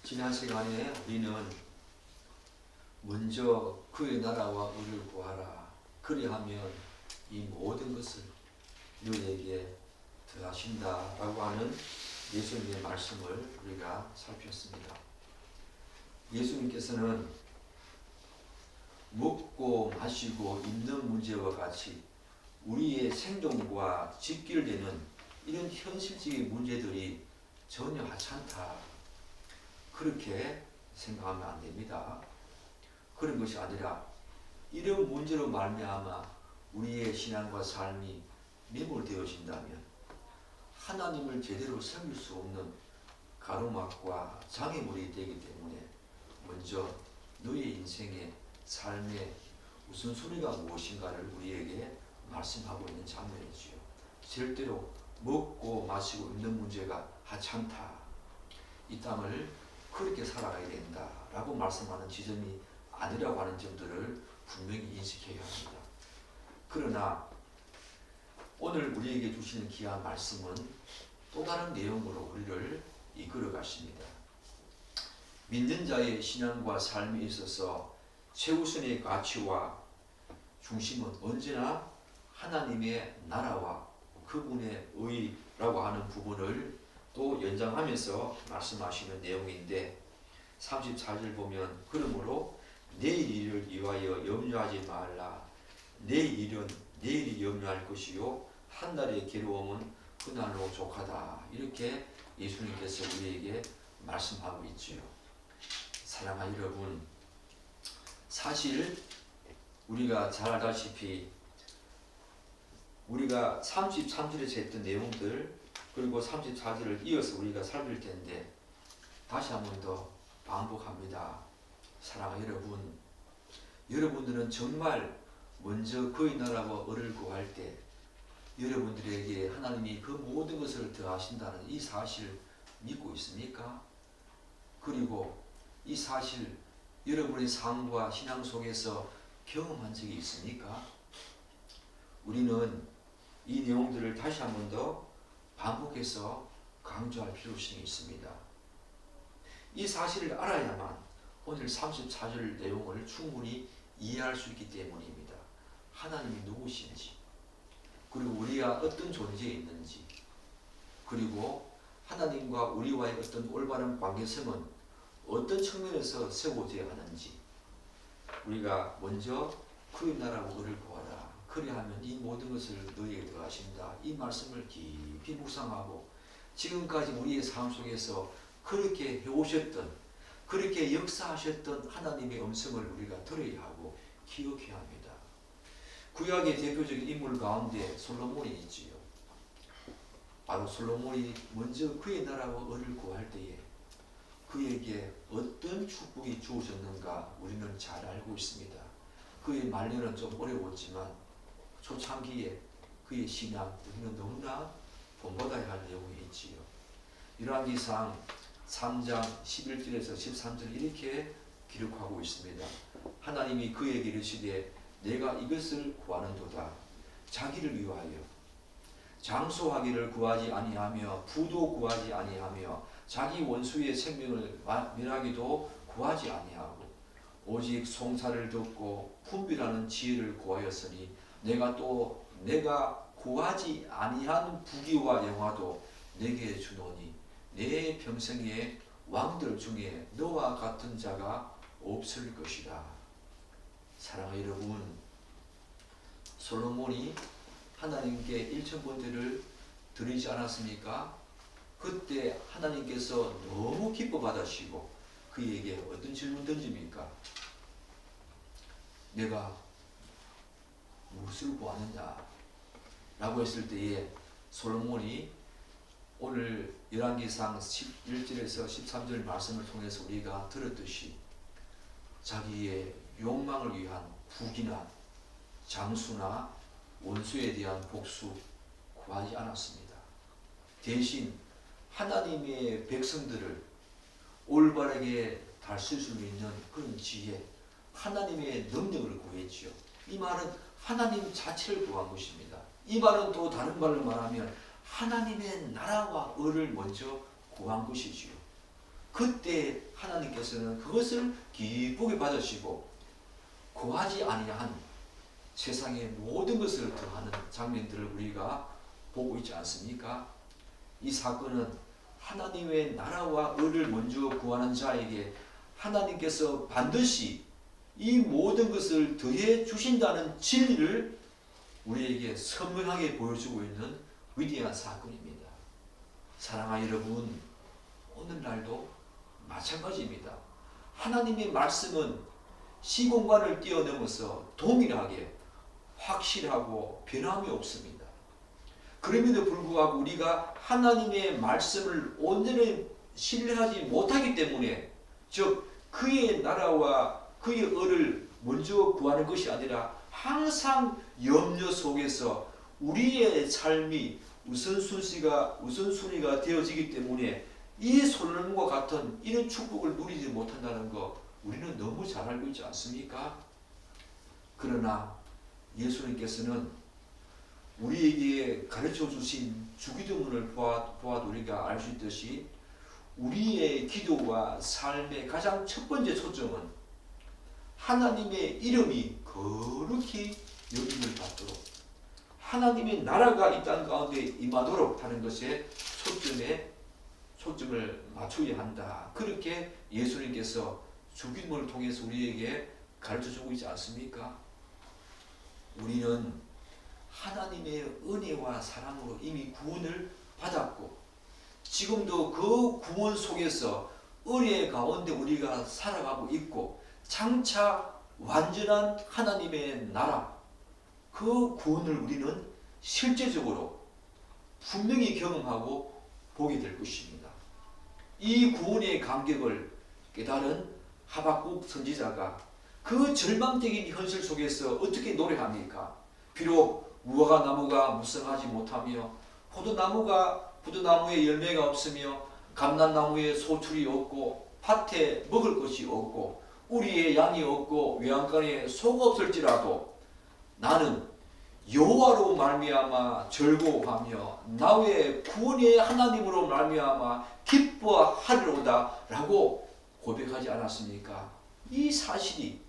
지난 시간에 우리는 먼저 그의 나라와 의를 구하라. 그리하면 이 모든 것을 너에게 더하신다라고 하는 예수님의 말씀을 우리가 살폈습니다. 예수님께서는 먹고 마시고 입는 문제와 같이 우리의 생존과 직결되는 이런 현실적인 문제들이 전혀 하찮다. 그렇게 생각하면 안 됩니다. 그런 것이 아니라 이런 문제로 말미암아 우리의 신앙과 삶이 매몰되어진다면 하나님을 제대로 섬길 수 없는 가로막과 장애물이 되기 때문에 먼저 너의 인생의 삶의 우선순위가 무엇인가를 우리에게 말씀하고 있는 장면이지요. 절대로 먹고 마시고 입는 문제가 하찮다. 이 땅을 그렇게 살아가야 된다라고 말씀하는 지점이 아니라고 하는 점들을 분명히 인식해야 합니다. 그러나 오늘 우리에게 주시는 귀한 말씀은 또 다른 내용으로 우리를 이끌어 가십니다. 믿는 자의 신앙과 삶에 있어서 최우선의 가치와 중심은 언제나 하나님의 나라와 그분의 의라고 하는 부분을 또 연장하면서 말씀하시는 내용인데 34절 보면 그러므로 내일 일을 위하여 염려하지 말라. 내일 일은 내일이 염려할 것이요 한 날의 괴로움은 그날로 족하다. 이렇게 예수님께서 우리에게 말씀하고 있지요. 사랑하는 여러분, 사실 우리가 잘 알다시피 우리가 33절에서 했던 내용들 그리고 34절을 이어서 우리가 살필 텐데 다시 한 번 더 반복합니다. 사랑하는 여러분, 여러분들은 정말 먼저 그의 나라와 의를 구할 때 여러분들에게 하나님이 그 모든 것을 더하신다는 이 사실 믿고 있습니까? 그리고 이 사실 여러분의 삶과 신앙 속에서 경험한 적이 있습니까? 우리는 이 내용들을 다시 한 번 더 반복해서 강조할 필요성이 있습니다. 이 사실을 알아야만 오늘 34절 내용을 충분히 이해할 수 있기 때문입니다. 하나님이 누구신지, 그리고 우리가 어떤 존재에 있는지, 그리고 하나님과 우리와의 어떤 올바른 관계성은 어떤 측면에서 세워져야 하는지 우리가 먼저 그의 나라와 의를 구하라. 그리하면 이 모든 것을 너희에게 더하신다. 이 말씀을 깊이 묵상하고 지금까지 우리의 삶 속에서 그렇게 해오셨던 그렇게 역사하셨던 하나님의 음성을 우리가 들어야 하고 기억해야 합니다. 구약의 대표적인 인물 가운데 솔로몬이 있지요. 바로 솔로몬이 먼저 그의 나라와 의를 구할 때에 그에게 어떤 축복이 주어졌는가 우리는 잘 알고 있습니다. 그의 말년은 좀 어려웠지만 초창기에 그의 신앙 우리는 너무나 본받아야 할 내용이 있지요. 열왕기상 3장 11절에서 13절 이렇게 기록하고 있습니다. 하나님이 그에게 이르시되 내가 이것을 구하는도다. 자기를 위하여 장수하기를 구하지 아니하며 부도 구하지 아니하며 자기 원수의 생명을 멸하기도 구하지 아니하고 오직 송사를 듣고 분별하는 지혜를 구하였으니 내가 구하지 아니한 부귀와 영화도 내게 주노니 내 평생에 왕들 중에 너와 같은 자가 없을 것이다. 사랑하는 여러분, 솔로몬이 하나님께 1,000번제를 드리지 않았습니까? 그때 하나님께서 너무 기뻐 받으시고 그에게 어떤 질문 던집니까? 내가 무엇을 구하느냐? 라고 했을 때에 솔로몬이 오늘 열왕기상 11절에서 13절 말씀을 통해서 우리가 들었듯이 자기의 욕망을 위한 부귀나 장수나 원수에 대한 복수 구하지 않았습니다. 대신 하나님의 백성들을 올바르게 다스릴 수 있는 그런 지혜, 하나님의 능력을 구했지요. 이 말은 하나님 자체를 구한 것입니다. 이 말은 또 다른 말로 말하면 하나님의 나라와 의를 먼저 구한 것이지요. 그때 하나님께서는 그것을 기쁘게 받으시고 구하지 아니한 세상의 모든 것을 더하는 장면들을 우리가 보고 있지 않습니까? 이 사건은 하나님의 나라와 의를 먼저 구하는 자에게 하나님께서 반드시 이 모든 것을 더해 주신다는 진리를 우리에게 선명하게 보여주고 있는 위대한 사건입니다. 사랑하는 여러분, 오늘날도 마찬가지입니다. 하나님의 말씀은 시공간을 뛰어넘어서 동일하게 확실하고 변함이 없습니다. 그럼에도 불구하고 우리가 하나님의 말씀을 온전히 신뢰하지 못하기 때문에, 즉 그의 나라와 그의 의를 먼저 구하는 것이 아니라 항상 염려 속에서 우리의 삶이 우선순위가 되어지기 때문에 이 솔로몬과 같은 이런 축복을 누리지 못한다는 거 우리는 너무 잘 알고 있지 않습니까? 그러나 예수님께서는 우리에게 가르쳐 주신 주기도문을 보아도 우리가 알 수 있듯이 우리의 기도와 삶의 가장 첫 번째 초점은 하나님의 이름이 거룩히 여김을 받도록, 하나님의 나라가 이 땅 가운데 임하도록 하는 것에 초점을 맞춰야 한다. 그렇게 예수님께서 주기도문을 통해서 우리에게 가르쳐주고 있지 않습니까? 우리는 하나님의 은혜와 사랑으로 이미 구원을 받았고 지금도 그 구원 속에서 은혜 가운데 우리가 살아가고 있고 장차 완전한 하나님의 나라, 그 구원을 우리는 실제적으로 분명히 경험하고 보게 될 것입니다. 이 구원의 감격을 깨달은 하박국 선지자가 그 절망적인 현실 속에서 어떻게 노래합니까? 비록 무화과 나무가 무성하지 못하며 포도나무에 열매가 없으며 감람나무에 소출이 없고 밭에 먹을 것이 없고 우리의 양이 없고 외양간에 소가 없을지라도 나는 여호와로 말미암아 즐거워하며 나의 구원의 하나님으로 말미암아 기뻐하리로다 라고 고백하지 않았습니까? 이 사실이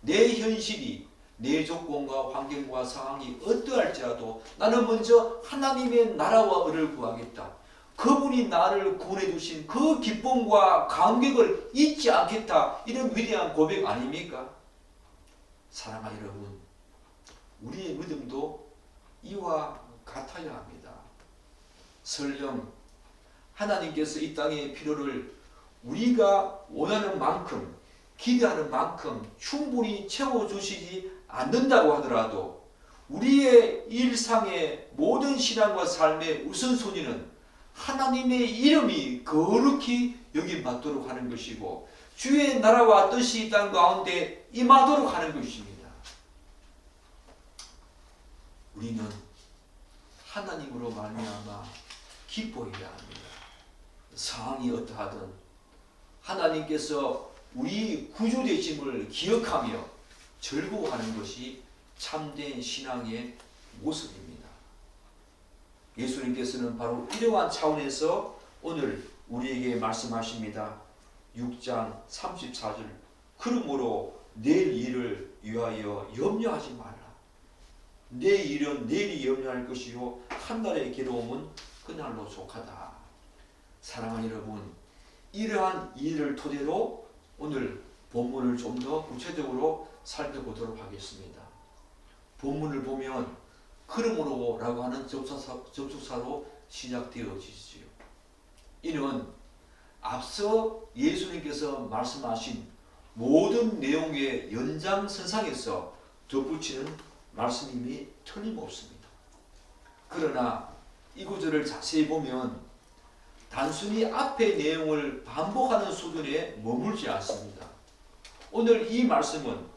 내 현실이 내 조건과 환경과 상황이 어떠할지라도 나는 먼저 하나님의 나라와 의를 구하겠다. 그분이 나를 구원해 주신 그 기쁨과 감격을 잊지 않겠다. 이런 위대한 고백 아닙니까? 사랑하는 여러분, 우리의 믿음도 이와 같아야 합니다. 설령 하나님께서 이 땅의 필요를 우리가 원하는 만큼, 기대하는 만큼 충분히 채워주시지 않는다고 하더라도 우리의 일상의 모든 신앙과 삶의 우선순위는 하나님의 이름이 거룩히 여김받도록 하는 것이고 주의 나라와 뜻이 이 땅 가운데 임하도록 하는 것입니다. 우리는 하나님으로 말미암아 기뻐해야 합니다. 상황이 어떠하든 하나님께서 우리 구주 되심을 기억하며 즐거워하는 것이 참된 신앙의 모습입니다. 예수님께서는 바로 이러한 차원에서 오늘 우리에게 말씀하십니다. 6장 34절 그러므로 내일 일을 위하여 염려하지 말라. 내 일은 내일이 염려할 것이요 한 날의 괴로움은 그날로 속하다. 사랑하는 여러분, 이러한 일을 토대로 오늘 본문을 좀 더 구체적으로 살펴보도록 하겠습니다. 본문을 보면 그러므로 라고 하는 접속사로 시작되어지지요. 이는 앞서 예수님께서 말씀하신 모든 내용의 연장선상에서 덧붙이는 말씀임이 틀림없습니다. 그러나 이 구절을 자세히 보면 단순히 앞의 내용을 반복하는 수준에 머물지 않습니다. 오늘 이 말씀은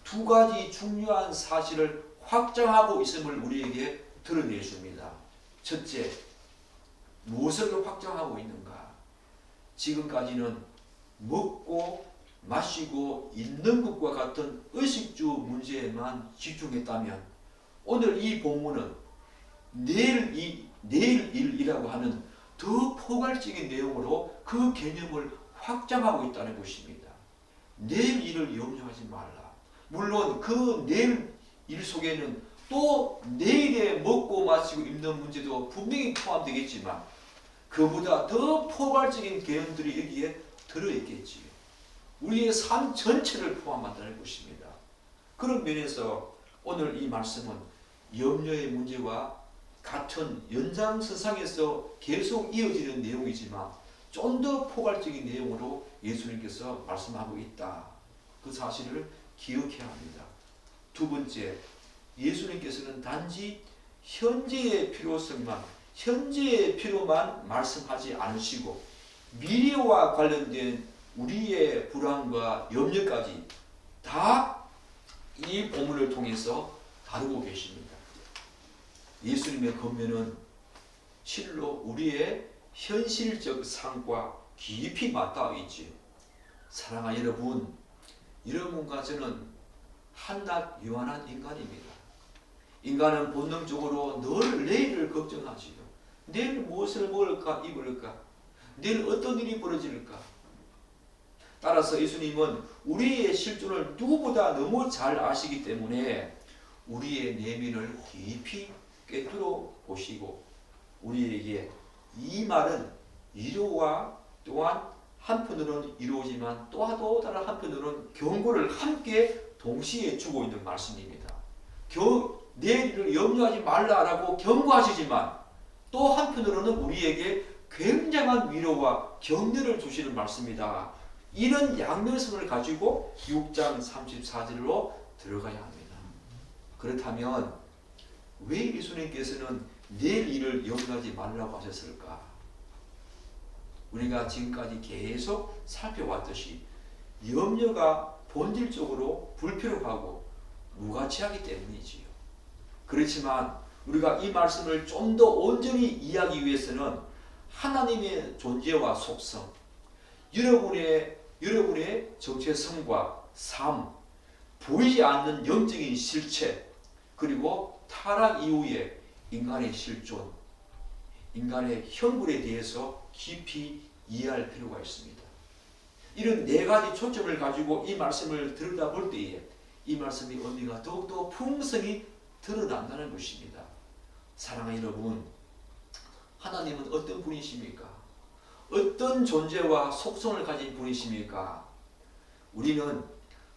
두 가지 중요한 사실을 확장하고 있음을 우리에게 드러내줍니다. 첫째, 무엇을 확장하고 있는가? 지금까지는 먹고 마시고 있는 것과 같은 의식주 문제에만 집중했다면 오늘 이 본문은 내일 일이라고 하는 더 포괄적인 내용으로 그 개념을 확장하고 있다는 것입니다. 내일 일을 염려하지 말라. 물론 그 내일 일 속에는 또 내일에 먹고 마시고 입는 문제도 분명히 포함되겠지만 그보다 더 포괄적인 개념들이 여기에 들어있겠지요. 우리의 삶 전체를 포함한다는 것입니다. 그런 면에서 오늘 이 말씀은 염려의 문제와 같은 연장선상에서 계속 이어지는 내용이지만 좀 더 포괄적인 내용으로 예수님께서 말씀하고 있다. 그 사실을 기억해야 합니다. 두 번째, 예수님께서는 단지 현재의 필요성만, 현재의 필요만 말씀하지 않으시고 미래와 관련된 우리의 불안과 염려까지 다 이 본문을 통해서 다루고 계십니다. 예수님의 권면은 실로 우리의 현실적 삶과 깊이 맞닿아 있지요. 사랑하는 여러분과 저는 한낱 유한한 인간입니다. 인간은 본능적으로 늘 내일을 걱정하지요. 내일 무엇을 먹을까, 입을까? 내일 어떤 일이 벌어질까? 따라서 예수님은 우리의 실존을 누구보다 너무 잘 아시기 때문에 우리의 내면을 깊이 꿰뚫어 보시고 우리에게 이 말은 위로와 또한 한편으로는 이루어지만 또 다른 한편으로는 경고를 함께 동시에 주고 있는 말씀입니다. 내일을 염려하지 말라라고 경고하시지만 또 한편으로는 우리에게 굉장한 위로와 격려를 주시는 말씀이다. 이런 양면성을 가지고 6장 34절로 들어가야 합니다. 그렇다면 왜 예수님께서는 내일 일을 염려하지 말라고 하셨을까? 우리가 지금까지 계속 살펴왔듯이 염려가 본질적으로 불필요하고 무가치하기 때문이지요. 그렇지만 우리가 이 말씀을 좀 더 온전히 이해하기 위해서는 하나님의 존재와 속성, 여러분의 정체성과 삶, 보이지 않는 영적인 실체, 그리고 타락 이후의 인간의 실존, 인간의 형벌에 대해서 깊이 이해할 필요가 있습니다. 이런 네 가지 초점을 가지고 이 말씀을 들여다볼 때에 이 말씀의 의미가 더욱더 풍성히 드러난다는 것입니다. 사랑하는 여러분, 하나님은 어떤 분이십니까? 어떤 존재와 속성을 가진 분이십니까? 우리는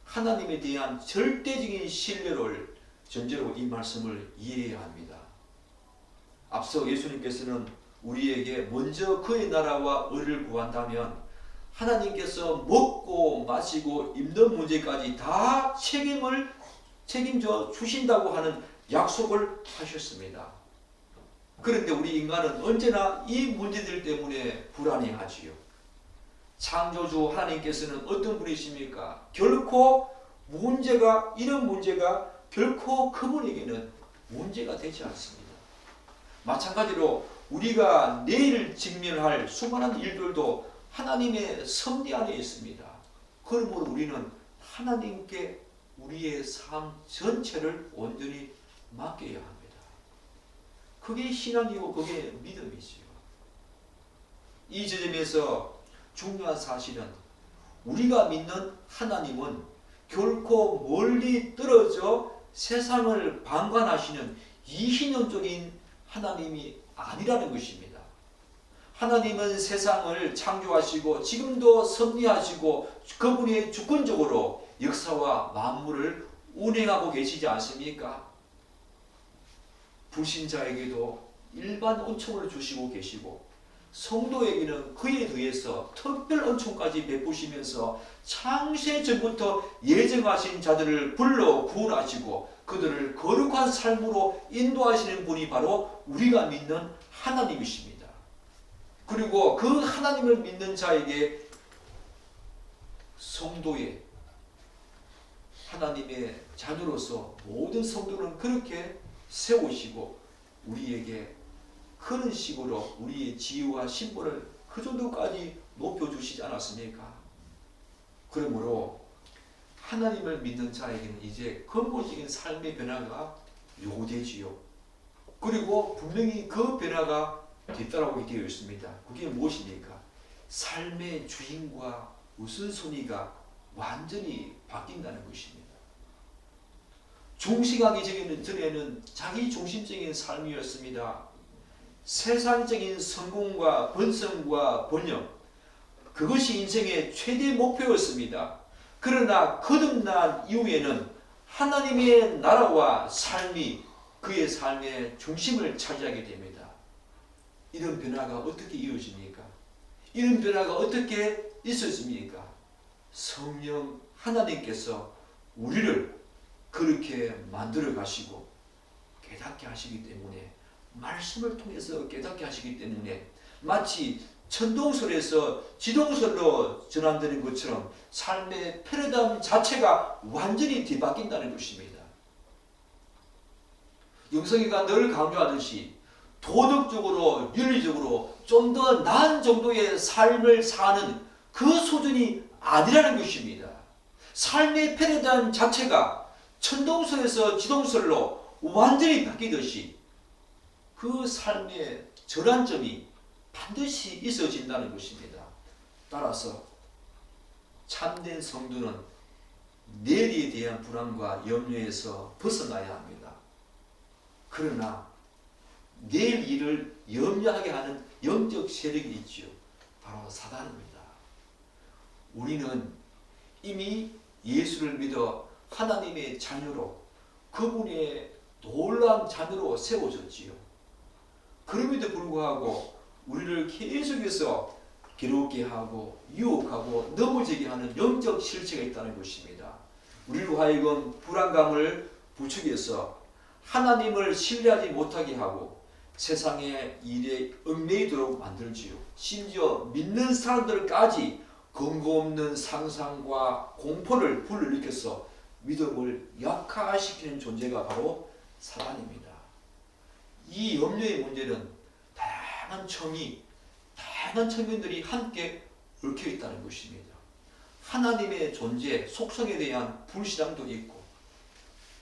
하나님에 대한 절대적인 신뢰를 전제로 이 말씀을 이해해야 합니다. 앞서 예수님께서는 우리에게 먼저 그의 나라와 의를 구한다면 하나님께서 먹고 마시고 입는 문제까지 다 책임져 주신다고 하는 약속을 하셨습니다. 그런데 우리 인간은 언제나 이 문제들 때문에 불안해하지요. 창조주 하나님께서는 어떤 분이십니까? 결코 이런 문제가 결코 그분에게는 문제가 되지 않습니다. 마찬가지로 우리가 내일 직면할 수많은 일들도 하나님의 섭리 안에 있습니다. 그러므로 우리는 하나님께 우리의 삶 전체를 온전히 맡겨야 합니다. 그게 신앙이고 그게 믿음이지요. 이 지점에서 중요한 사실은 우리가 믿는 하나님은 결코 멀리 떨어져 세상을 방관하시는 이신론적인 하나님이 아니라는 것입니다. 하나님은 세상을 창조하시고 지금도 섭리하시고 그분이 주권적으로 역사와 만물을 운행하고 계시지 않습니까? 불신자에게도 일반 은총을 주시고 계시고 성도에게는 그에 의해서 특별 은총까지 베푸시면서 창세 전부터 예정하신 자들을 불러 구원하시고 그들을 거룩한 삶으로 인도하시는 분이 바로 우리가 믿는 하나님이십니다. 그리고 그 하나님을 믿는 자에게 성도의 하나님의 자녀로서 모든 성도는 그렇게 세우시고 우리에게 그런 식으로 우리의 지위와 신분을 그 정도까지 높여주시지 않았습니까? 그러므로 하나님을 믿는 자에게는 이제 근본적인 삶의 변화가 요구되지요. 그리고 분명히 그 변화가 뒤따라오게 되어 있습니다. 그게 무엇입니까? 삶의 주인과 우선순위가 완전히 바뀐다는 것입니다. 중식하기 전에는 자기 중심적인 삶이었습니다. 세상적인 성공과 번성과 번영, 그것이 인생의 최대 목표였습니다. 그러나 거듭난 이후에는 하나님의 나라와 삶이 그의 삶의 중심을 차지하게 됩니다. 이런 변화가 어떻게 이루어집니까? 이런 변화가 어떻게 있었습니까? 성령 하나님께서 우리를 그렇게 만들어 가시고 깨닫게 하시기 때문에, 말씀을 통해서 깨닫게 하시기 때문에 마치 천동설에서 지동설로 전환되는 것처럼 삶의 패러다임 자체가 완전히 뒤바뀐다는 것입니다. 영성이가 늘 강조하듯이 도덕적으로 윤리적으로 좀 더 나은 정도의 삶을 사는 그 수준이 아니라는 것입니다. 삶의 패러다임 자체가 천동설에서 지동설로 완전히 바뀌듯이 그 삶의 전환점이 반드시 있어진다는 것입니다. 따라서 참된 성도는 내일에 대한 불안과 염려에서 벗어나야 합니다. 그러나 내일 일을 염려하게 하는 영적 세력이 있죠. 바로 사단입니다. 우리는 이미 예수를 믿어 하나님의 자녀로, 그분의 놀라운 자녀로 세워졌지요. 그럼에도 불구하고 우리를 계속해서 괴롭게 하고 유혹하고 넘어지게 하는 영적 실체가 있다는 것입니다. 우리로 하여금 불안감을 부추겨서 하나님을 신뢰하지 못하게 하고 세상의 일에 얽매이도록 만들지요. 심지어 믿는 사람들까지 근거 없는 상상과 공포를 불러일으켜서 믿음을 약화시키는 존재가 바로 사단입니다. 이 염려의 문제는 다양한 청년들이 함께 얽혀 있다는 것입니다. 하나님의 존재, 속성에 대한 불신앙도 있고,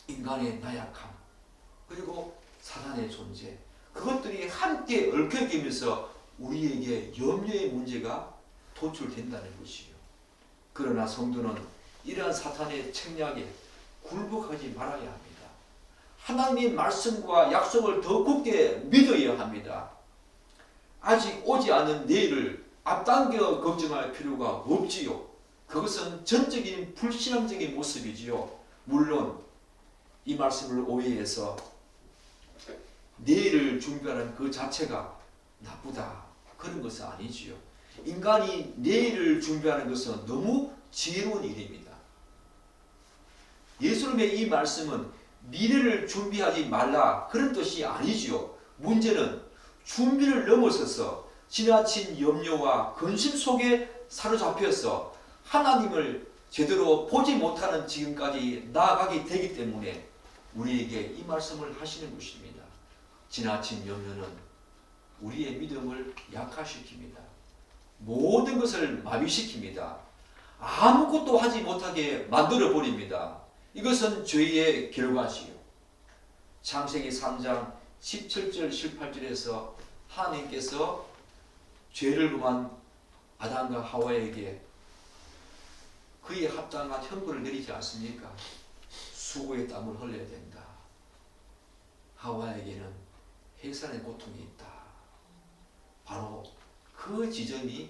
인간의 나약함, 그리고 사단의 존재, 그것들이 함께 얽혀지면서 우리에게 염려의 문제가 도출된다는 것이요. 그러나 성도는 이러한 사탄의 책략에 굴복하지 말아야 합니다. 하나님의 말씀과 약속을 더 굳게 믿어야 합니다. 아직 오지 않은 내일을 앞당겨 걱정할 필요가 없지요. 그것은 전적인 불신앙적인 모습이지요. 물론 이 말씀을 오해해서 내일을 준비하는 그 자체가 나쁘다, 그런 것은 아니지요. 인간이 내일을 준비하는 것은 너무 지혜로운 일입니다. 예수님의 이 말씀은 미래를 준비하지 말라, 그런 뜻이 아니지요. 문제는 준비를 넘어서서 지나친 염려와 근심 속에 사로잡혀서 하나님을 제대로 보지 못하는 지금까지 나아가게 되기 때문에 우리에게 이 말씀을 하시는 것입니다. 지나친 염려는 우리의 믿음을 약화시킵니다. 모든 것을 마비시킵니다. 아무것도 하지 못하게 만들어버립니다. 이것은 죄의 결과지요. 창세기 3장 17절 18절에서 하나님께서 죄를 범한 아담과 하와에게 그에 합당한 형벌을 내리지 않습니까? 수고의 땀을 흘려야 된다. 하와에게는 해산의 고통이 있다. 바로 그 지점이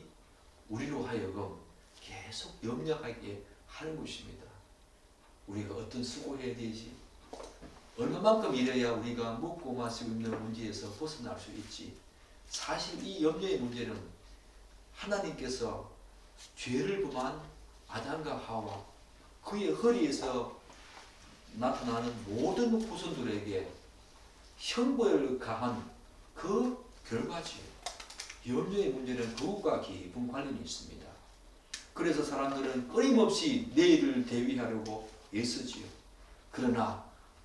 우리로 하여금 계속 염려하게 하는 것입니다. 우리가 어떤 수고해야 되지? 얼마만큼 일해야 우리가 먹고 마시고 있는 문제에서 벗어날 수 있지? 사실 이 염려의 문제는 하나님께서 죄를 범한 아담과 하와, 그의 허리에서 나타나는 모든 후손들에게 형벌을 가한 그 결과지요. 염려의 문제는 그것과 깊은 관련이 있습니다. 그래서 사람들은 끊임없이 내일을 대비하려고 애쓰지요. 그러나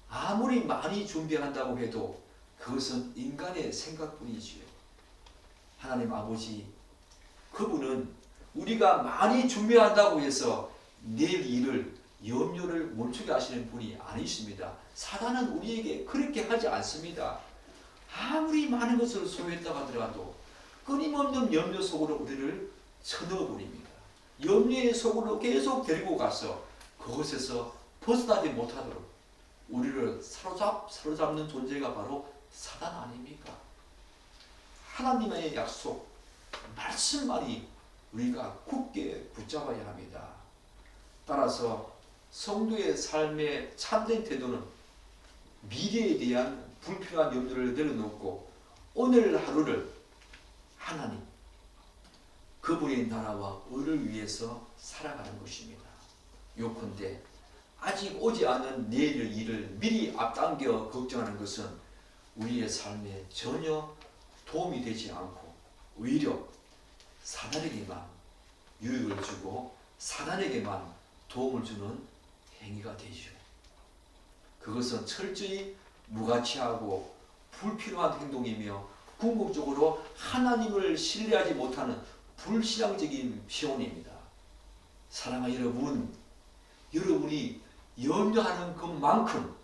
아무리 많이 준비한다고 해도 그것은 인간의 생각뿐이지요. 하나님 아버지, 그분은 우리가 많이 준비한다고 해서 내일 일을, 염려를 멈추게 하시는 분이 아니십니다. 사단은 우리에게 그렇게 하지 않습니다. 아무리 많은 것을 소유했다고 하더라도 끊임없는 염려 속으로 우리를 쳐넣어버립니다. 염려의 속으로 계속 데리고 가서 그것에서 벗어나지 못하도록 우리를 사로잡는 존재가 바로 사단 아닙니까? 하나님의 약속, 말씀만이 우리가 굳게 붙잡아야 합니다. 따라서 성도의 삶의 참된 태도는 미래에 대한 불필요한 염려를 내려놓고 오늘 하루를 하나님, 그분의 나라와 의를 위해서 살아가는 것입니다. 요컨대 아직 오지 않은 내일의 일을 미리 앞당겨 걱정하는 것은 우리의 삶에 전혀 도움이 되지 않고 오히려 사단에게만 유익을 주고 사단에게만 도움을 주는 행위가 되죠. 그것은 철저히 무가치하고 불필요한 행동이며 궁극적으로 하나님을 신뢰하지 못하는 불신앙적인 표현입니다. 사랑하는 여러분, 여러분이 염려하는 것만큼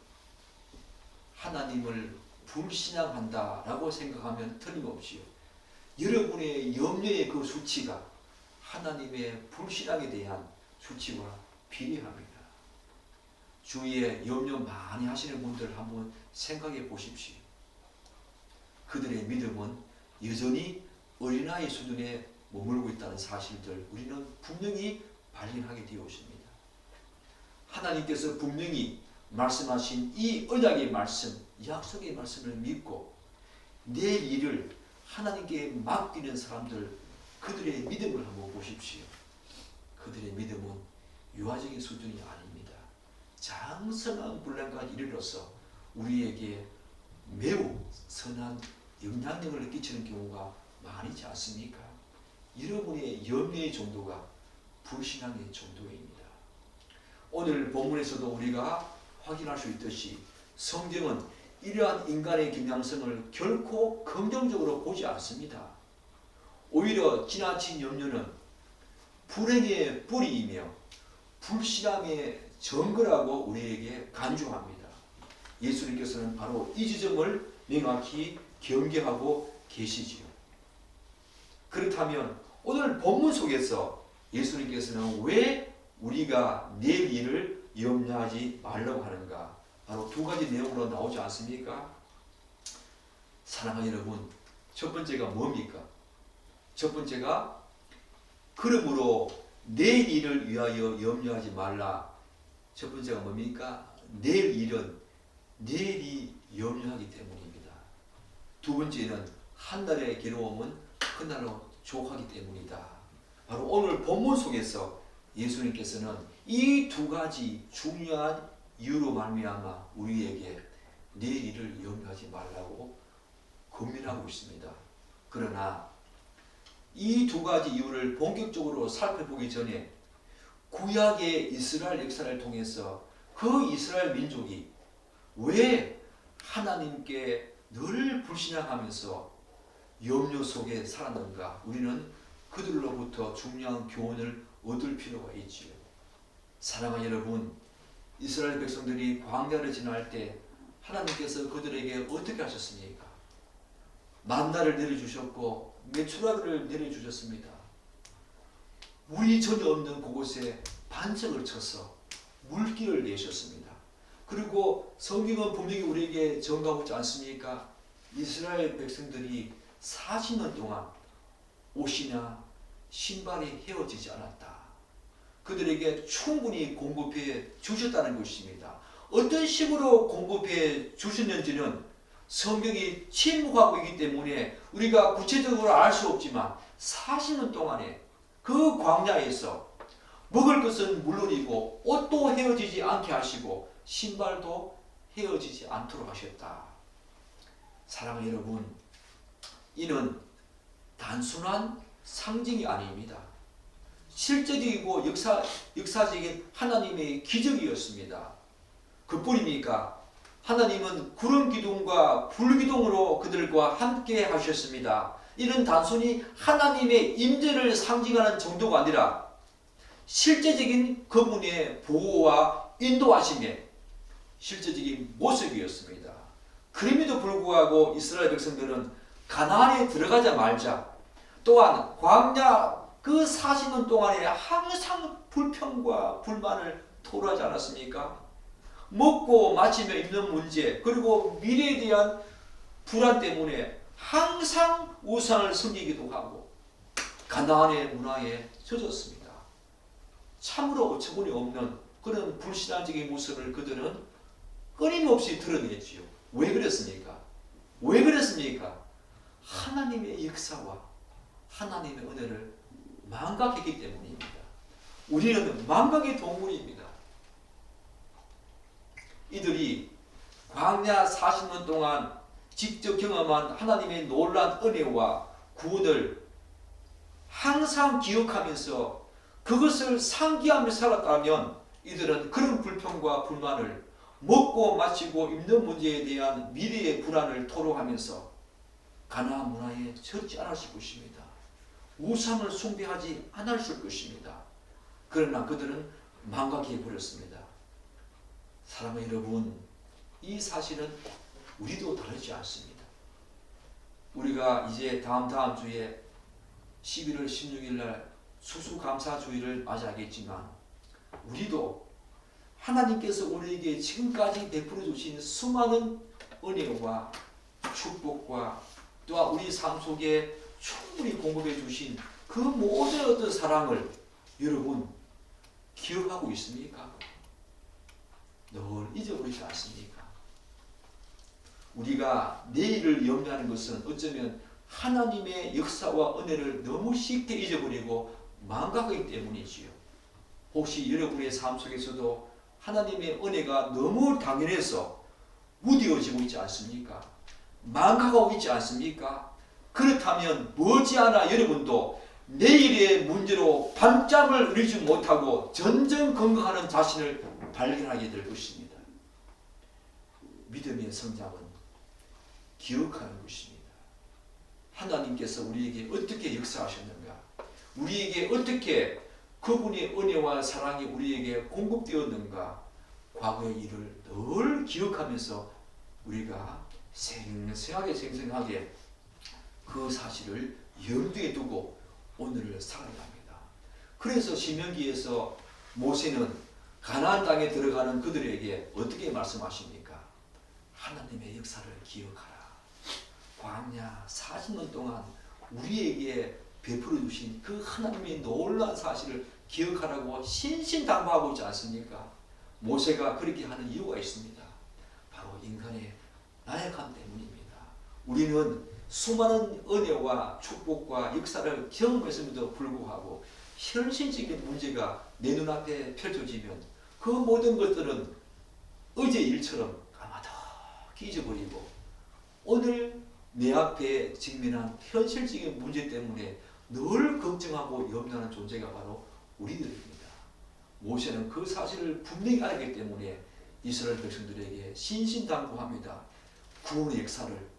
하나님을 불신앙한다라고 생각하면 틀림없지요. 여러분의 염려의 그 수치가 하나님의 불신앙에 대한 수치와 비례합니다. 주위에 염려 많이 하시는 분들 한번 생각해 보십시오. 그들의 믿음은 여전히 어린아이 수준에 머물고 있다는 사실들 우리는 분명히 발견하게 되었습니다. 하나님께서 분명히 말씀하신 이 언약의 말씀, 약속의 말씀을 믿고 내 일을 하나님께 맡기는 사람들, 그들의 믿음을 한번 보십시오. 그들의 믿음은 유아적인 수준이 아닙니다. 장성한 분량까지 이르러서 우리에게 매우 선한 영향력을 끼치는 경우가 많지 않습니까? 여러분의 염려의 정도가 불신앙의 정도입니다. 오늘 본문에서도 우리가 확인할 수 있듯이 성경은 이러한 인간의 경향성을 결코 긍정적으로 보지 않습니다. 오히려 지나친 염려는 불행의 뿌리이며 불신앙의 증거라고 우리에게 간주합니다. 예수님께서는 바로 이 지점을 명확히 경계하고 계시지요. 그렇다면 오늘 본문 속에서 예수님께서는 왜 우리가 내일 일을 염려하지 말라고 하는가? 바로 두 가지 내용으로 나오지 않습니까? 사랑하는 여러분, 첫 번째가 뭡니까? 첫 번째가 그러므로 내일 일을 위하여 염려하지 말라. 첫 번째가 뭡니까? 내일 일은 내일이 염려하기 때문입니다. 두 번째는 한 날의 괴로움은 그날로 족하기 때문이다. 바로 오늘 본문 속에서 예수님께서는 이 두 가지 중요한 이유로 말미암아 우리에게 내일 일을 염려하지 말라고 권면하고 있습니다. 그러나 이 두 가지 이유를 본격적으로 살펴보기 전에 구약의 이스라엘 역사를 통해서 그 이스라엘 민족이 왜 하나님께 늘 불신앙하면서 염려 속에 살았는가? 우리는 그들로부터 중요한 교훈을 얻을 필요가 있지요. 사랑하는 여러분, 이스라엘 백성들이 광야를 지날 때 하나님께서 그들에게 어떻게 하셨습니까? 만나를 내려주셨고 메추라기를 내려주셨습니다. 물이 전혀 없는 그곳에 반석을 쳐서 물길을 내셨습니다. 그리고 성경은 분명히 우리에게 증거하고 있지 않습니까? 이스라엘 백성들이 40년 동안 옷이나 신발이 헤어지지 않았다. 그들에게 충분히 공급해 주셨다는 것입니다. 어떤 식으로 공급해 주셨는지는 성경이 침묵하고 있기 때문에 우리가 구체적으로 알 수 없지만 40년 동안에 그 광야에서 먹을 것은 물론이고 옷도 헤어지지 않게 하시고 신발도 헤어지지 않도록 하셨다. 사랑하는 여러분, 이는 단순한 상징이 아닙니다. 실제적이고 역사적인 하나님의 기적이었습니다. 그뿐입니까? 하나님은 구름 기둥과 불 기둥으로 그들과 함께 하셨습니다. 이는 단순히 하나님의 임재를 상징하는 정도가 아니라 실제적인 그분의 보호와 인도하심의 실제적인 모습이었습니다. 그럼에도 불구하고 이스라엘 백성들은 가나안에 들어가자마자 또한 광야 그 40년 동안에 항상 불평과 불만을 토로하지 않았습니까? 먹고 마시며 입는 문제, 그리고 미래에 대한 불안 때문에 항상 우상을 섬기기도 하고 가나안의 문화에 젖었습니다. 참으로 어처구니 없는 그런 불신앙적인 모습을 그들은 끊임없이 드러냈지요. 왜 그랬습니까? 왜 그랬습니까? 하나님의 역사와 하나님의 은혜를 망각했기 때문입니다. 우리는 망각의 동물입니다. 이들이 광야 40년 동안 직접 경험한 하나님의 놀라운 은혜와 구원을 항상 기억하면서 그것을 상기하며 살았다면 이들은 그런 불평과 불만을 먹고 마시고 입는 문제에 대한 미래의 불안을 토로하면서 가나안 문화에 젖지 않았을 것입니다. 우상을 숭배하지 않았을 것입니다. 그러나 그들은 망각해버렸습니다. 사랑하는 여러분, 이 사실은 우리도 다르지 않습니다. 우리가 이제 다음 주에 11월 16일 날 수수감사주의를 맞이하겠지만 우리도 하나님께서 우리에게 지금까지 베풀어 주신 수많은 은혜와 축복과 또한 우리 삶 속에 충분히 공급해 주신 그 모든 어떤 사랑을 여러분 기억하고 있습니까? 늘 잊어버리지 않습니까? 우리가 내일을 염려하는 것은 어쩌면 하나님의 역사와 은혜를 너무 쉽게 잊어버리고 망각하기 때문이지요. 혹시 여러분의 삶 속에서도 하나님의 은혜가 너무 당연해서 무뎌지고 있지 않습니까? 망각하고 있지 않습니까? 그렇다면 머지않아 여러분도 내일의 문제로 밤잠을 이루지 못하고 전전 건강하는 자신을 발견하게 될 것입니다. 믿음의 성장은 기억하는 것입니다. 하나님께서 우리에게 어떻게 역사하셨는가? 우리에게 어떻게 그분의 은혜와 사랑이 우리에게 공급되었는가? 과거의 일을 늘 기억하면서 우리가 생생하게 그 사실을 염두에 두고 오늘을 살아야 합니다. 그래서 신명기에서 모세는 가나안 땅에 들어가는 그들에게 어떻게 말씀하십니까? 하나님의 역사를 기억하라. 광야 40년 동안 우리에게 베풀어 주신 그 하나님의 놀라운 사실을 기억하라고 신신당부하고 있지 않습니까? 모세가 그렇게 하는 이유가 있습니다. 바로 인간의 나약함 때문입니다. 우리는 수많은 은혜와 축복과 역사를 경험했음에도 불구하고 현실적인 문제가 내 눈앞에 펼쳐지면 그 모든 것들은 어제 일처럼 까마득히 잊어버리고 오늘 내 앞에 직면한 현실적인 문제 때문에 늘 걱정하고 염려하는 존재가 바로 우리들입니다. 모세는 그 사실을 분명히 알기 때문에 이스라엘 백성들에게 신신당부합니다. 구원의 역사를,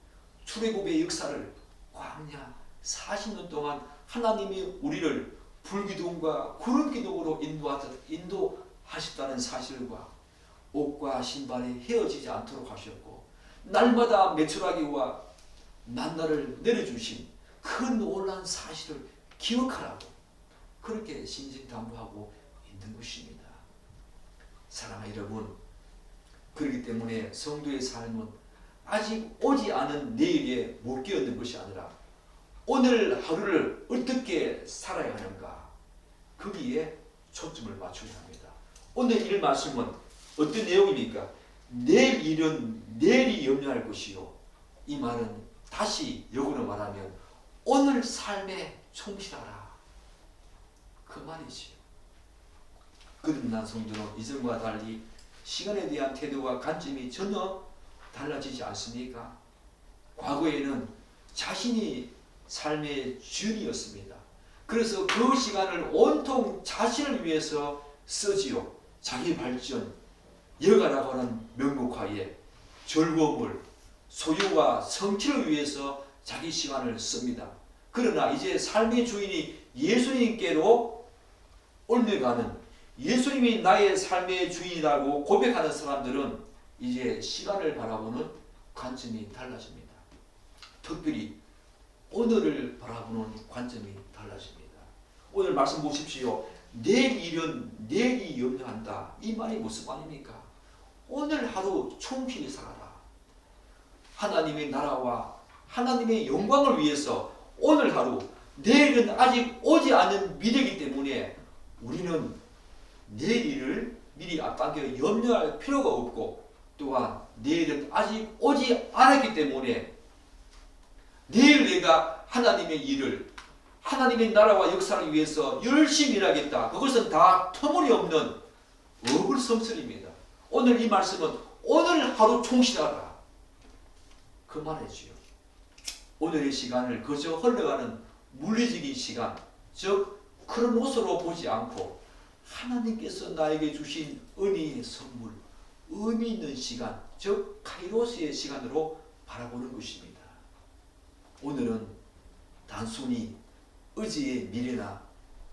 출애굽의 역사를 광야 40년 동안 하나님이 우리를 불기둥과 구름기둥으로 인도하셨다는 사실과 옷과 신발이 헤어지지 않도록 하셨고 날마다 메추라기와 만나를 내려주신 그 놀라운 사실을 기억하라고 그렇게 신신당부하고 있는 것입니다. 사랑하는 여러분, 그렇기 때문에 성도의 삶은 아직 오지 않은 내일에 못 끼어있는 것이 아니라 오늘 하루를 어떻게 살아야 하는가 거기에 초점을 맞춰야 합니다. 오늘 이 말씀은 어떤 내용입니까? 내일 일은 내일이 염려할 것이요. 이 말은 다시 역으로 말하면 오늘 삶에 충실하라 그 말이지요. 거듭난 성도는 이전과 달리 시간에 대한 태도와 관점이 전혀 달라지지 않습니까? 과거에는 자신이 삶의 주인이었습니다. 그래서 그 시간을 온통 자신을 위해서 쓰지요. 자기 발전, 여가라고 하는 명목하에 즐거움을, 소유와 성취를 위해서 자기 시간을 씁니다. 그러나 이제 삶의 주인이 예수님께로 옮겨가는, 예수님이 나의 삶의 주인이라고 고백하는 사람들은 이제 시간을 바라보는 관점이 달라집니다. 특별히 오늘을 바라보는 관점이 달라집니다. 오늘 말씀 보십시오. 내일 일은 내일이 염려한다. 이 말이 무슨 말입니까? 오늘 하루 충실히 살아라. 하나님의 나라와 하나님의 영광을 위해서 오늘 하루, 내일은 아직 오지 않은 미래이기 때문에 우리는 내일을 미리 앞당겨 염려할 필요가 없고, 또한 내일은 아직 오지 않았기 때문에 내일 내가 하나님의 일을, 하나님의 나라와 역사를 위해서 열심히 일하겠다. 그것은 다 터무니없는 어불성설입니다. 오늘 이 말씀은 오늘 하루 충실하라, 그 말이지요. 오늘의 시간을 그저 흘러가는 물리적인 시간, 즉 크로노스로 보지 않고 하나님께서 나에게 주신 은혜의 선물, 의미 있는 시간, 즉 카이로스의 시간으로 바라보는 것입니다. 오늘은 단순히 어제의 미래나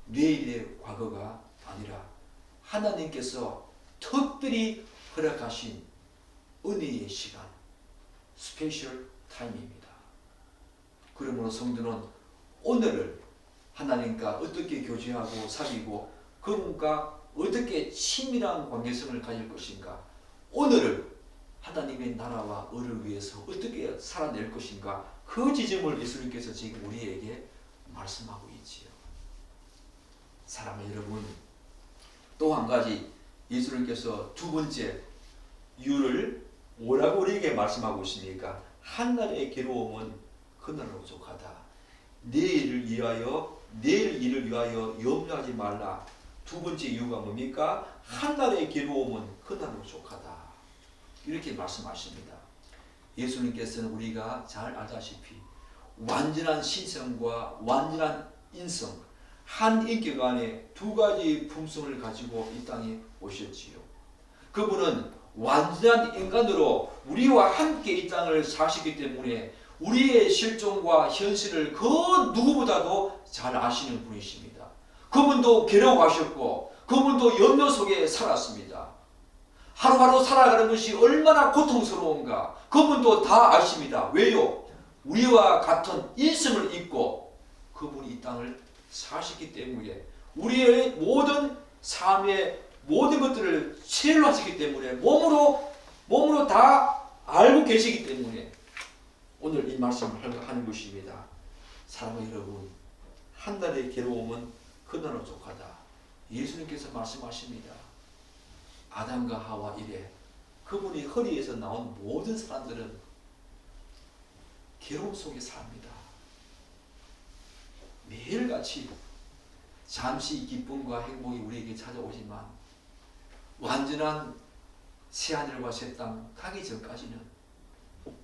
내일의 과거가 아니라 하나님께서 특별히 허락하신 은혜의 시간, 스페셜 타임입니다. 그러므로 성도는 오늘을 하나님과 어떻게 교제하고 사귀고 그분과 어떻게 친밀한 관계성을 가질 것인가, 오늘을 하나님의 나라와 을을 위해서 어떻게 살아낼 것인가, 그 지점을 예수님께서 지금 우리에게 말씀하고 있지요. 사랑하는 여러분, 또 한 가지 예수님께서 두 번째 이유를 뭐라고 우리에게 말씀하고 있습니까? 한날의 괴로움은 그날로 부족하다. 내일 일을 위하여 염려하지 말라. 두 번째 이유가 뭡니까? 한날의 괴로움은 그날로 부족하다. 이렇게 말씀하십니다. 예수님께서는 우리가 잘 알다시피 완전한 신성과 완전한 인성, 한 인격 안에 두 가지 품성을 가지고 이 땅에 오셨지요. 그분은 완전한 인간으로 우리와 함께 이 땅을 사시기 때문에 우리의 실종과 현실을 그 누구보다도 잘 아시는 분이십니다. 그분도 괴로워하셨고 그분도 염려 속에 살았습니다. 하루하루 살아가는 것이 얼마나 고통스러운가 그분도 다 아십니다. 왜요? 우리와 같은 인성을 입고 그분이 이 땅을 사셨기 때문에, 우리의 모든 삶의 모든 것들을 체험을 하셨기 때문에, 몸으로 다 알고 계시기 때문에 오늘 이 말씀을 하는 것입니다. 사랑하는 여러분, 한 달의 괴로움은 그날로 족하다. 예수님께서 말씀하십니다. 아담과 하와 이래 그분이 허리에서 나온 모든 사람들은 괴로움 속에 삽니다. 매일같이 잠시 기쁨과 행복이 우리에게 찾아오지만 완전한 새하늘과 새 땅 가기 전까지는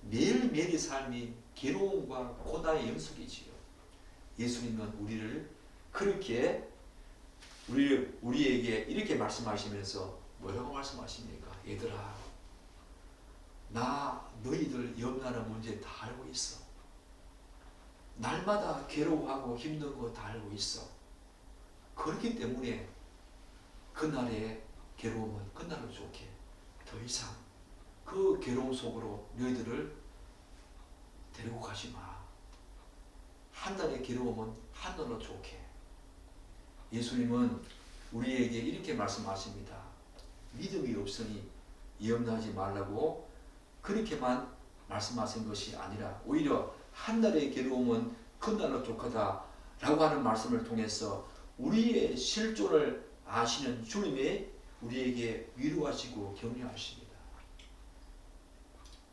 매일매일의 삶이 괴로움과 고난의 연속이지요. 예수님은 우리를 그렇게 우리에게 이렇게 말씀하시면서 뭐라고 말씀하십니까? 얘들아, 나 너희들 염려하는 문제 다 알고 있어. 날마다 괴로워하고 힘든 거 다 알고 있어. 그렇기 때문에 그날의 괴로움은 그날로 좋게 더 이상 그 괴로움 속으로 너희들을 데리고 가지 마. 한 달의 괴로움은 한 날로 좋게. 예수님은 우리에게 이렇게 말씀하십니다. 믿음이 없으니 염려하지 말라고 그렇게만 말씀하신 것이 아니라 오히려 한 날의 괴로움은 그날로 족하다 라고 하는 말씀을 통해서 우리의 실존을 아시는 주님이 우리에게 위로하시고 격려하십니다.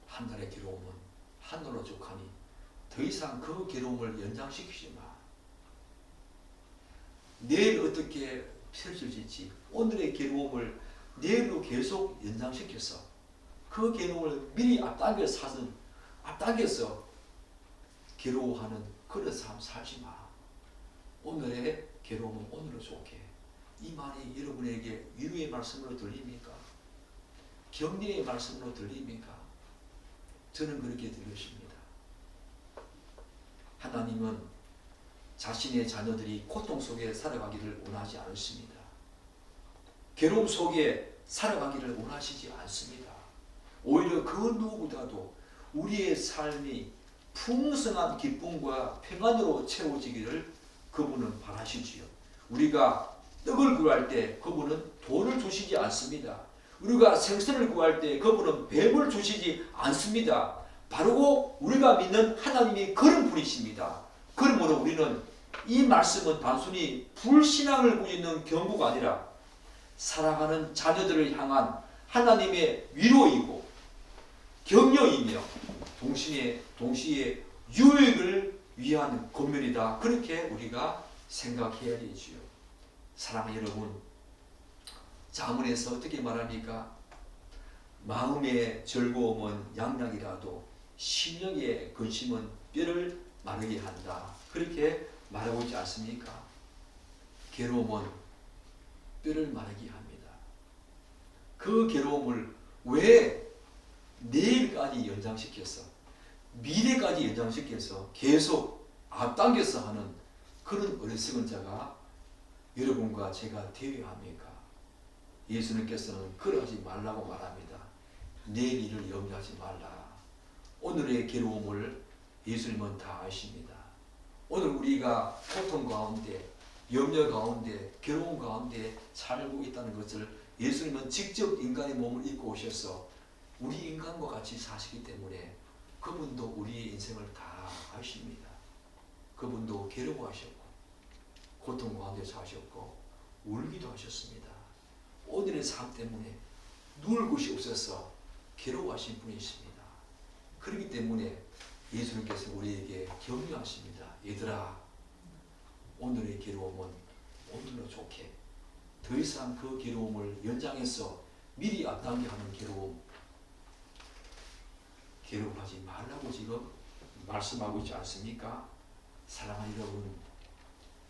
한 날의 괴로움은 한 날로 족하니 더 이상 그 괴로움을 연장시키지 마. 내일 어떻게 펼쳐질지 오늘의 괴로움을 내일로 계속 연장시켜서 그 괴로움을 미리 앞당겨서 괴로워하는 그런 삶 살지 마. 오늘의 괴로움은 오늘로 좋게. 이 말이 여러분에게 위로의 말씀으로 들립니까? 격려의 말씀으로 들립니까? 저는 그렇게 들으십니다. 하나님은 자신의 자녀들이 고통 속에 살아가기를 원하지 않습니다. 괴로움 속에 살아가기를 원하시지 않습니다. 오히려 그 누구보다도 우리의 삶이 풍성한 기쁨과 평안으로 채워지기를 그분은 바라시지요. 우리가 떡을 구할 때 그분은 돌을 주시지 않습니다. 우리가 생선을 구할 때 그분은 뱀을 주시지 않습니다. 바로 우리가 믿는 하나님이 그런 분이십니다. 그러므로 우리는 이 말씀은 단순히 불신앙을 꾸짖는 경고가 아니라 살아가는 자녀들을 향한 하나님의 위로이고 격려이며 동시에 유익을 위한 권면이다. 그렇게 우리가 생각해야 되지요. 사랑하는 여러분, 잠언에서 어떻게 말합니까? 마음의 즐거움은 양락이라도 심령의 근심은 뼈를 마르게 한다. 그렇게 말하고 있지 않습니까? 괴로움은 뼈를 마르게 합니다. 그 괴로움을 왜 내일까지 연장시켜서 미래까지 연장시켜서 계속 앞당겨서 하는 그런 어리석은 자가 여러분과 제가 되어야 합니까? 예수님께서는 그러지 말라고 말합니다. 내일 일을 염려하지 말라. 오늘의 괴로움을 예수님은 다 아십니다. 오늘 우리가 고통 가운데, 염려 가운데, 괴로움 가운데 살고 있다는 것을 예수님은 직접 인간의 몸을 입고 오셔서 우리 인간과 같이 사시기 때문에 그분도 우리의 인생을 다 아십니다. 그분도 괴로워하셨고 고통 가운데 사셨고 울기도 하셨습니다. 오늘의 삶 때문에 누울 곳이 없어서 괴로워하신 분이십니다. 그렇기 때문에 예수님께서 우리에게 격려하십니다. 얘들아, 오늘의 괴로움은 오늘로 좋게 더 이상 그 괴로움을 연장해서 미리 앞당겨 하는 괴로워하지 말라고 지금 말씀하고 있지 않습니까? 사랑하는 여러분,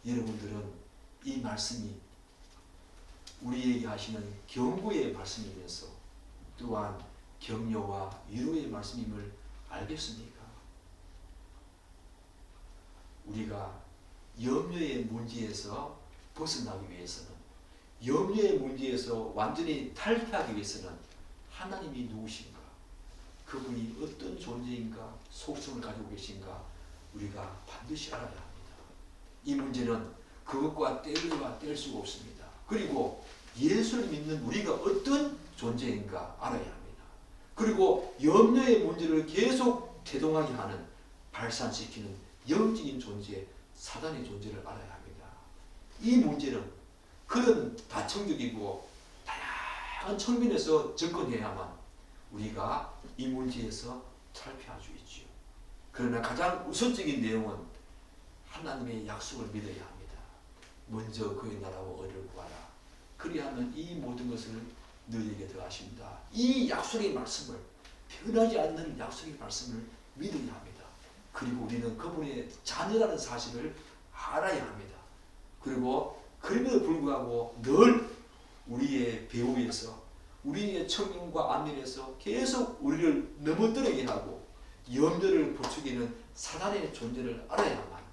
여러분들은 이 말씀이 우리에게 하시는 경고의 말씀이면서 또한 격려와 위로의 말씀임을 알겠습니까? 우리가 염려의 문제에서 벗어나기 위해서는, 염려의 문제에서 완전히 탈피하기 위해서는 하나님이 누구신가? 그분이 어떤 존재인가? 속성을 가지고 계신가? 우리가 반드시 알아야 합니다. 이 문제는 그것과 뗄 수가 없습니다. 그리고 예수를 믿는 우리가 어떤 존재인가 알아야 합니다. 그리고 염려의 문제를 계속 태동하게 하는, 발산시키는 영적인 존재, 사단의 존재를 알아야 합니다. 이 문제는 그런 다층적이고 다양한 측면에서 접근해야만 우리가 이 문제에서 탈피할 수 있지요. 그러나 가장 우선적인 내용은 하나님의 약속을 믿어야 합니다. 먼저 그의 나라와 의를 구하라. 그리하면 이 모든 것을 너희에게 더하십니다. 이 약속의 말씀을, 변하지 않는 약속의 말씀을 믿어야 합니다. 그리고 우리는 그분의 자녀라는 사실을 알아야 합니다. 그리고 그럼에도 불구하고 늘 우리의 배후에서, 우리의 청년과 안면에서 계속 우리를 넘어뜨리게 하고 염려를 부추기는 사단의 존재를 알아야만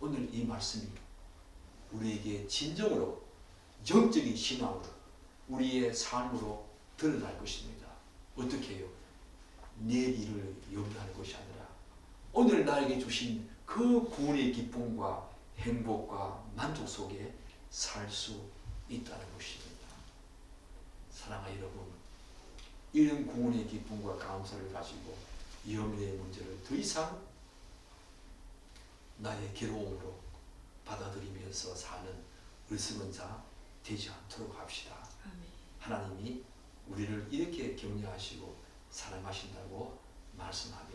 오늘 이 말씀이 우리에게 진정으로 영적인 신앙으로 우리의 삶으로 드러날 것입니다. 어떻게 해요? 내일 일을 염려하는 것이 아니라 오늘 나에게 주신 그 구원의 기쁨과 행복과 만족 속에 살 수 있다는 것입니다. 사랑하는 여러분, 이런 구원의 기쁨과 감사를 가지고 염려의 문제를 더 이상 나의 괴로움으로 받아들이면서 사는 어리석은 자 되지 않도록 합시다. 아멘. 하나님이 우리를 이렇게 격려하시고 사랑하신다고 말씀합니다.